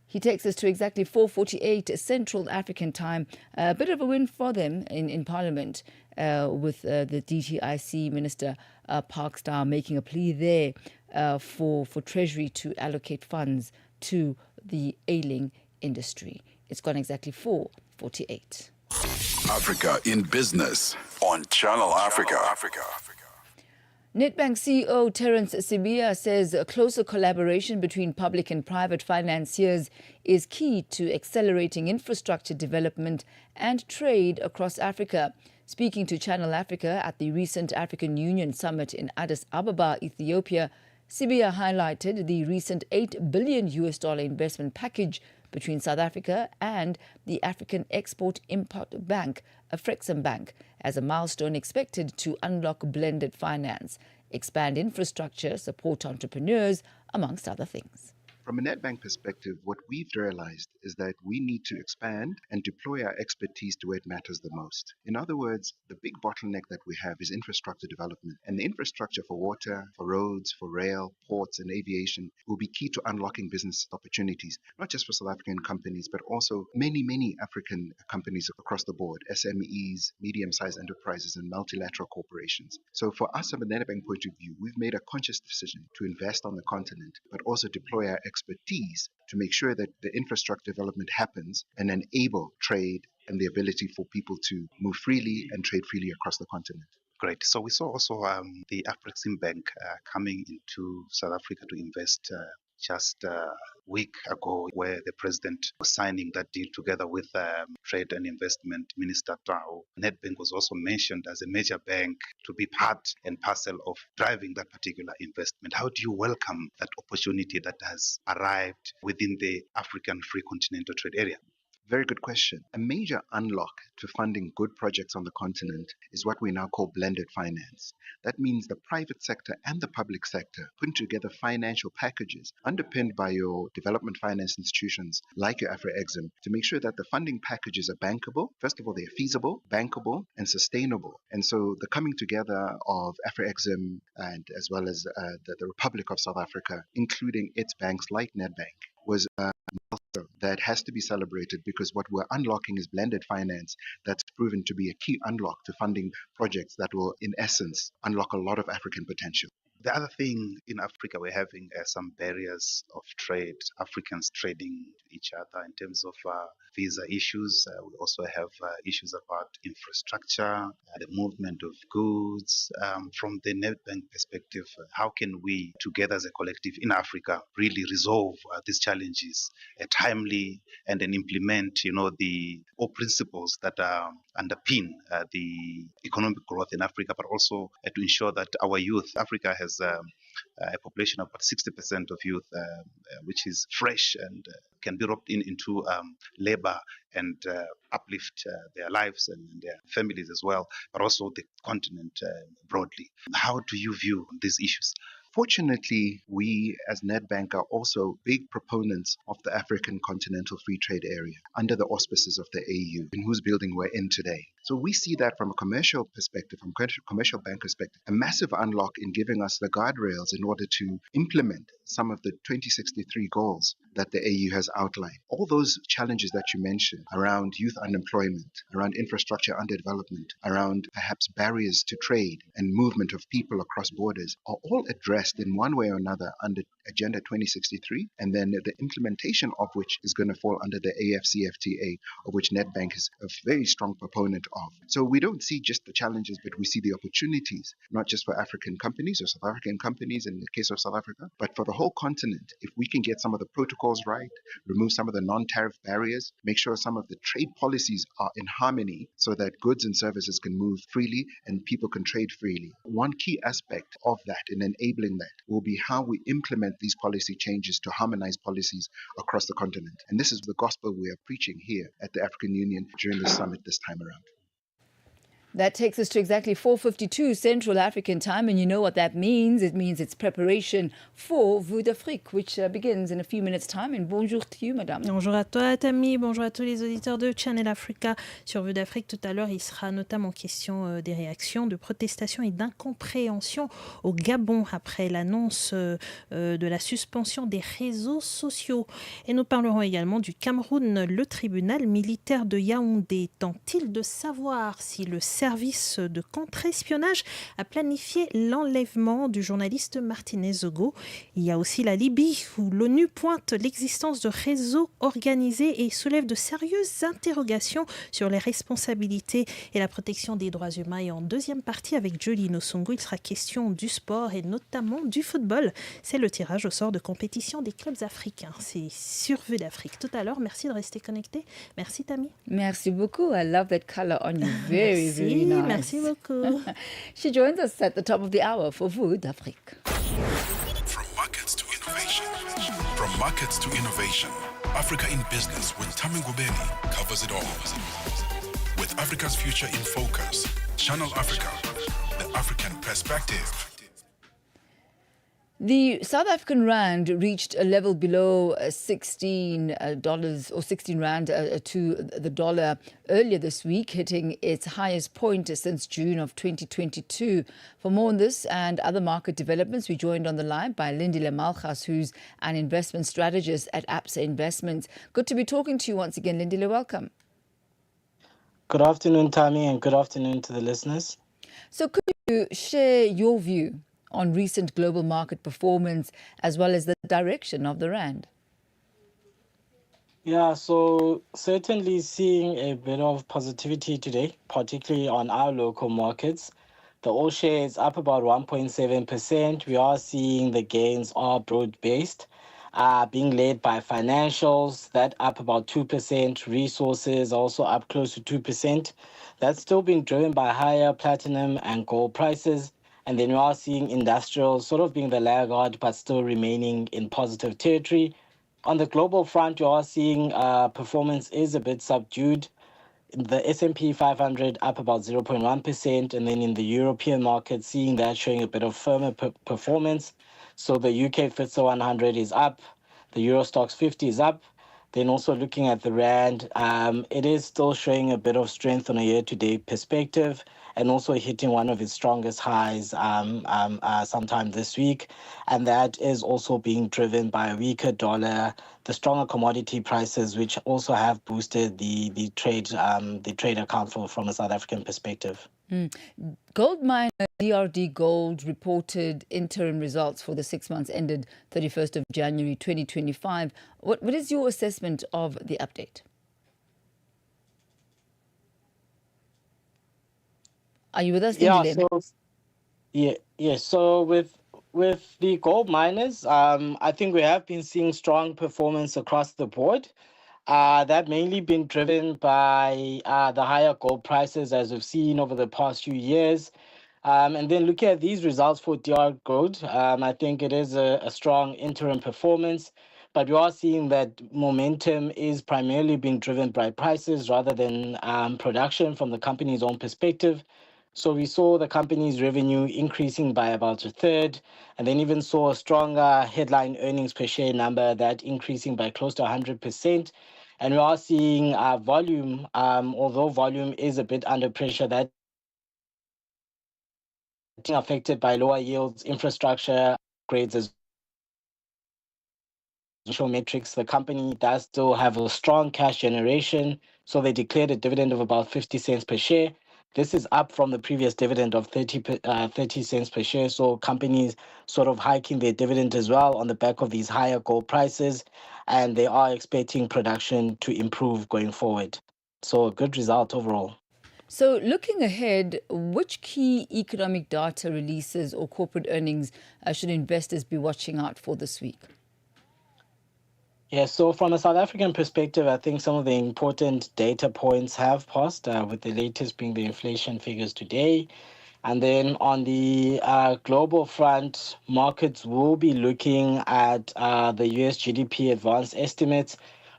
He takes us to exactly 4:48 Central African time. A bit of a win for them in Parliament with the DTIC Minister Parkstar making a plea there for Treasury to allocate funds to the ailing industry. It's gone exactly 4:48. Africa in Business on Channel Africa. Nedbank CEO Terence Sibiya says a closer collaboration between public and private financiers is key to accelerating infrastructure development and trade across Africa. Speaking to Channel Africa at the recent African Union Summit in Addis Ababa, Ethiopia, Sibiya highlighted the recent $8 billion investment package between South Africa and the African Export-Import Bank, Afreximbank, as a milestone expected to unlock blended finance expand infrastructure, support entrepreneurs, amongst other things. From a Nedbank perspective, what we've realized is that we need to expand and deploy our expertise to where it matters the most. In other words, the big bottleneck that we have is infrastructure development. And the infrastructure for water, for roads, for rail, ports, and aviation will be key to unlocking business opportunities, not just for South African companies, but also many African companies across the board, SMEs, medium-sized enterprises, and multilateral corporations. So for us, from a Nedbank point of view, we've made a conscious decision to invest on the continent, but also deploy our expertise to make sure that the infrastructure development happens and enable trade and the ability for people to move freely and trade freely across the continent. Great. So we saw also the Afrexim Bank coming into South Africa to invest just a week ago, where the president was signing that deal together with Trade and Investment Minister Tao. Nedbank was also mentioned as a major bank to be part and parcel of driving that particular investment. How do you welcome that opportunity that has arrived within the African Free Continental Trade Area? Very good question. A major unlock to funding good projects on the continent is what we now call blended finance. That means the private sector and the public sector putting together financial packages underpinned by your development finance institutions like your Afrexim to make sure that the funding packages are bankable. First of all, they're feasible, bankable, and sustainable. And so the coming together of Afrexim and as well as the Republic of South Africa, including its banks like Nedbank, was a milestone that has to be celebrated, because what we're unlocking is blended finance that's proven to be a key unlock to funding projects that will, in essence, unlock a lot of African potential. The other thing in Africa, we're having some barriers of trade, Africans trading each other in terms of visa issues. We also have issues about infrastructure, the movement of goods. From the Nedbank perspective, how can we, together as a collective in Africa, really resolve these challenges timely and then implement, the all principles that underpin the economic growth in Africa, but also to ensure that our youth, Africa has a population of about 60% of youth, which is fresh and can be roped into labor and uplift their lives and their families as well, but also the continent broadly. How do you view these issues? Fortunately, we as Nedbank are also big proponents of the African Continental Free Trade Area under the auspices of the AU, in whose building we're in today. So we see that from a commercial perspective, from a commercial bank perspective, a massive unlock in giving us the guardrails in order to implement some of the 2063 goals that the AU has outlined. All those challenges that you mentioned around youth unemployment, around infrastructure underdevelopment, around perhaps barriers to trade and movement of people across borders are all addressed in one way or another under Agenda 2063, and then the implementation of which is going to fall under the AFCFTA, of which Nedbank is a very strong proponent of. So we don't see just the challenges, but we see the opportunities, not just for African companies or South African companies in the case of South Africa, but for the whole continent. If we can get some of the protocols right, remove some of the non-tariff barriers, make sure some of the trade policies are in harmony so that goods and services can move freely and people can trade freely. One key aspect of that in enabling that will be how we implement these policy changes to harmonize policies across the continent. And this is the gospel we are preaching here at the African Union during the summit this time around. That takes us to exactly 4:52 Central African time, and you know what that means. It means it's preparation for Vue d'Afrique, which begins in a few minutes' time. And bonjour to you, madame. Bonjour à toi, Thami. Bonjour à tous les auditeurs de Channel Africa. Sur Vue d'Afrique, tout à l'heure, il sera notamment question des réactions, de protestations et d'incompréhension au Gabon après l'annonce de la suspension des réseaux sociaux. Et nous parlerons également du Cameroun. Le tribunal militaire de Yaoundé tente-t-il de savoir si le service de contre-espionnage a planifié l'enlèvement du journaliste Martinez Zogo. Il y a aussi la Libye, où l'ONU pointe l'existence de réseaux organisés et soulève de sérieuses interrogations sur les responsabilités et la protection des droits humains. Et en deuxième partie, avec Jolie Nosongo, il sera question du sport et notamment du football. C'est le tirage au sort de compétition des clubs africains. C'est sur Vue d'Afrique. Tout à l'heure, merci de rester connecté. Merci, Thami. Merci beaucoup. I love that color on you. Very, very nice. Merci beaucoup. She joins us at the top of the hour for Vue d'Afrique. From markets to innovation. From markets to innovation. Africa in Business with Thami Ngubeni covers it all. With Africa's future in focus, Channel Africa, the African perspective. The South African rand reached a level below $16 or 16 rand to the dollar earlier this week, hitting its highest point since June of 2022. For more on this and other market developments, we joined on the line by Lindile Malchas, who's an investment strategist at Absa Investments. Good to be talking to you once again, Lindile. Welcome. Good afternoon, Thami, and good afternoon to the listeners. So could you share your view on recent global market performance as well as the direction of the rand? Yeah, so certainly seeing a bit of positivity today, particularly on our local markets. The all share is up about 1.7%. We are seeing the gains are broad-based, being led by financials, that up about 2%, resources also up close to 2%. That's still being driven by higher platinum and gold prices. And then we are seeing industrials sort of being the laggard, but still remaining in positive territory. On the global front, you are seeing performance is a bit subdued. The S&P 500 up about 0.1%, and then in the European market, seeing that showing a bit of firmer performance. So the UK FTSE 100 is up, the Euro Stoxx 50 is up. Then also looking at the rand, it is still showing a bit of strength on a year-to-date perspective, and also hitting one of its strongest highs sometime this week. And that is also being driven by a weaker dollar, the stronger commodity prices, which also have boosted the trade account from a South African perspective. Gold miner DRD Gold reported interim results for the 6 months ended 31st of January 2025. What is your assessment of the update? Are you with us? So with the gold miners, I think we have been seeing strong performance across the board. That mainly been driven by the higher gold prices as we've seen over the past few years. And then looking at these results for DR Gold, I think it is a strong interim performance, but we are seeing that momentum is primarily being driven by prices rather than production from the company's own perspective. So we saw the company's revenue increasing by about a third, and then even saw a stronger headline earnings per share number that increasing by close to 100%. And we are seeing volume, although volume is a bit under pressure, that affected by lower yields, infrastructure upgrades as metrics. The company does still have a strong cash generation, so they declared a dividend of about 50 cents per share. This is up from the previous dividend of 30 cents per share. So companies sort of hiking their dividend as well on the back of these higher gold prices, and they are expecting production to improve going forward. So a good result overall. So looking ahead, which key economic data releases or corporate earnings should investors be watching out for this week? Yeah, so from a South African perspective, I think some of the important data points have passed, with the latest being the inflation figures today. And then on the global front, markets will be looking at the US GDP advanced estimates.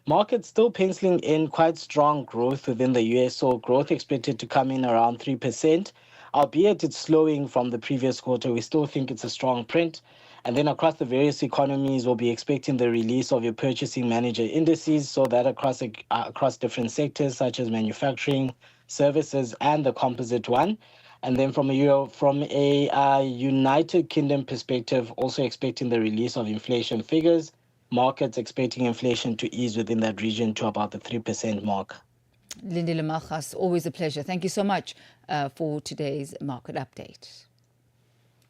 Markets still penciling in quite strong growth within the US, so growth expected to come in around 3%. Albeit it's slowing from the previous quarter, we still think it's a strong print. And then across the various economies, we'll be expecting the release of your purchasing manager indices, so that across different sectors such as manufacturing, services, and the composite one. And then from a United Kingdom perspective, also expecting the release of inflation figures. Markets expecting inflation to ease within that region to about the 3% mark. Lindile Malchas, always a pleasure. Thank you so much for today's market update.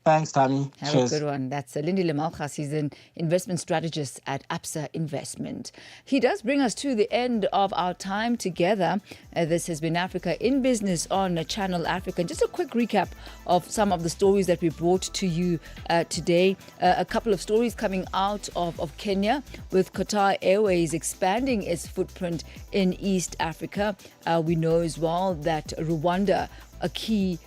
Thanks, Thami. Have a good one. That's Lindile Malchas. He's an investment strategist at Absa Investment. He does bring us to the end of our time together. This has been Africa in Business on Channel Africa. And just a quick recap of some of the stories that we brought to you today. A couple of stories coming out of Kenya, with Qatar Airways expanding its footprint in East Africa. We know as well that Rwanda, a key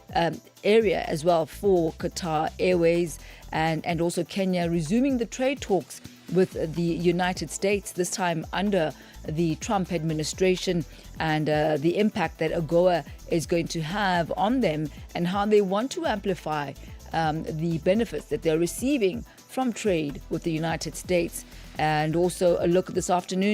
area as well for Qatar Airways, and also Kenya resuming the trade talks with the United States, this time under the Trump administration, and the impact that AGOA is going to have on them and how they want to amplify the benefits that they're receiving from trade with the United States. And also a look this afternoon